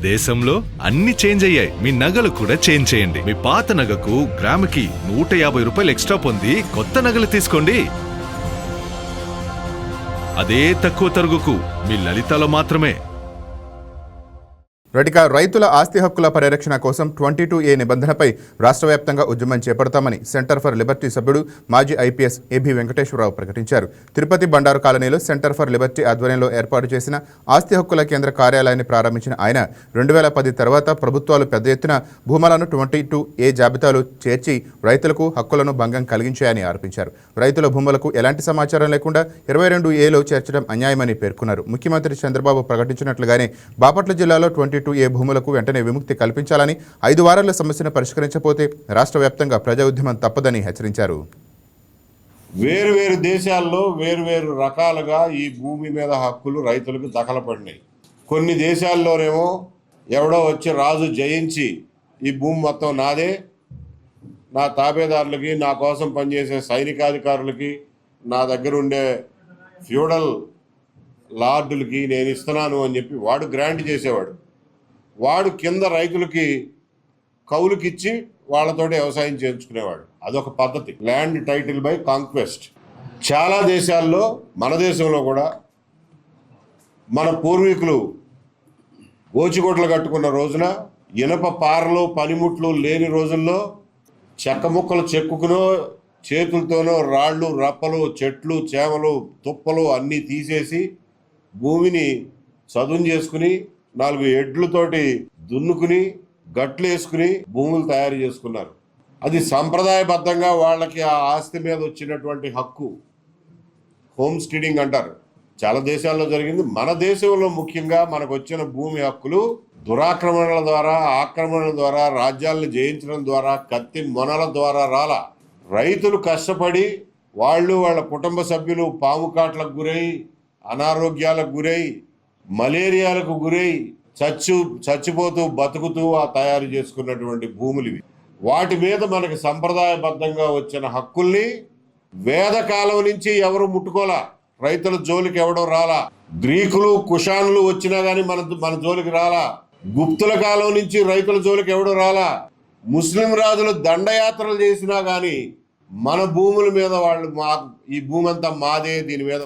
దేశంలో అన్ని చేంజ్ అయ్యాయి, మీ నగలు కూడా చేంజ్ చేయండి. మీ పాత నగకు గ్రాముకి 150 రూపాయలు ఎక్స్ట్రా పొంది కొత్త నగలు తీసుకోండి. అదే తక్కువ తరుగుకు మీ లలితలో మాత్రమే. రైతుల ఆస్తి హక్కుల పరిరక్షణ కోసం 22A నిబంధనపై రాష్ట్ర వ్యాప్తంగా ఉద్యమం చేపడతామని సెంటర్ ఫర్ లిబర్టీ సభ్యుడు మాజీ ఐపీఎస్ ఏబీ వెంకటేశ్వరరావు ప్రకటించారు. తిరుపతి బండారు కాలనీలో సెంటర్ ఫర్ లిబర్టీ ఆధ్వర్యంలో ఏర్పాటు చేసిన ఆస్తి హక్కుల కేంద్ర కార్యాలయాన్ని ప్రారంభించిన ఆయన 2010 తర్వాత ప్రభుత్వాలు పెద్ద ఎత్తున భూములను 22A జాబితాలో చేర్చి రైతులకు హక్కులను భంగం కలిగించాయని ఆరోపించారు. రైతుల భూములకు ఎలాంటి సమాచారం లేకుండా 22Aలో చేర్చడం అన్యాయమని పేర్కొన్నారు. ముఖ్యమంత్రి చంద్రబాబు ప్రకటించినట్లుగానే బాపట్ల జిల్లాలో 22A భూములకు వెంటనే విముక్తి కల్పించాలని, 5 వారాల్లో సమస్యను పరిష్కరించకపోతే రాష్ట్ర వ్యాప్తంగా ప్రజా ఉద్యమం తప్పదని హెచ్చరించారు. వేరు దేశాల్లో వేరు రకాలుగా ఈ భూమి మీద హక్కులు రైతులకు దఖలపడినాయి. కొన్ని దేశాల్లోనేమో ఎవడో వచ్చి రాజు జయించి ఈ భూమి మొత్తం నాదే, నా తాబేదారులకి, నా కోసం పనిచేసే సైనికాధికారులకి, నా దగ్గర ఉండే ఫ్యూడల్ లార్డులకి నేను ఇస్తున్నాను అని చెప్పి వాడు గ్రాంట్ చేసేవాడు. వాడు కింద రైతులకి కౌలుకిచ్చి వాళ్ళతోటి వ్యవసాయం చేయించుకునేవాడు. అదొక పద్ధతి, ల్యాండ్ టైటిల్ బై కాంక్వెస్ట్. చాలా దేశాల్లో, మన దేశంలో కూడా మన పూర్వీకులు గోచిగొడ్లు కట్టుకున్న రోజున, ఇనప పారలు పనిముట్లు లేని రోజుల్లో చెక్క ముక్కలు చెక్కుకునో చేతులతోనో రాళ్ళు రప్పలు చెట్లు చేమలు తుప్పలు అన్నీ తీసేసి భూమిని చదును చేసుకుని 4 ఎడ్లతోటి దున్నుకుని గట్లు వేసుకుని భూములు తయారు చేసుకున్నారు. అది సంప్రదాయబద్ధంగా వాళ్ళకి ఆ ఆస్తి మీద వచ్చినటువంటి హక్కు, హోమ్ స్టీడింగ్ అంటారు. చాలా దేశాల్లో జరిగింది. మన దేశంలో ముఖ్యంగా మనకు వచ్చిన భూమి హక్కులు దురాక్రమణల ద్వారా, ఆక్రమణల ద్వారా, రాజ్యాలను జయించడం ద్వారా, కత్తి మొనల ద్వారా రాలా. రైతులు కష్టపడి వాళ్ళ కుటుంబ సభ్యులు పాము కాట్లకు గురై, అనారోగ్యాలకు గురై, మలేరియాలకు గురై చచ్చిపోతూ బతుకుతూ తయారు చేసుకున్నటువంటి భూములు ఇవి. వాటి మీద మనకి సంప్రదాయబద్ధంగా వచ్చిన హక్కుల్ని వేదకాలం నుంచి ఎవరు ముట్టుకోలా. రైతుల జోలికి ఎవడో రాలా. గ్రీకులు కుషానులు వచ్చినా గానీ మన జోలికి రాలా. గుప్తుల కాలం నుంచి రైతుల జోలికి ఎవడో రాలా. ముస్లిం రాజులు దండయాత్రలు చేసినా గానీ మన భూముల మీద వాళ్ళు ఈ భూమి అంతా మాదే, దీని మీద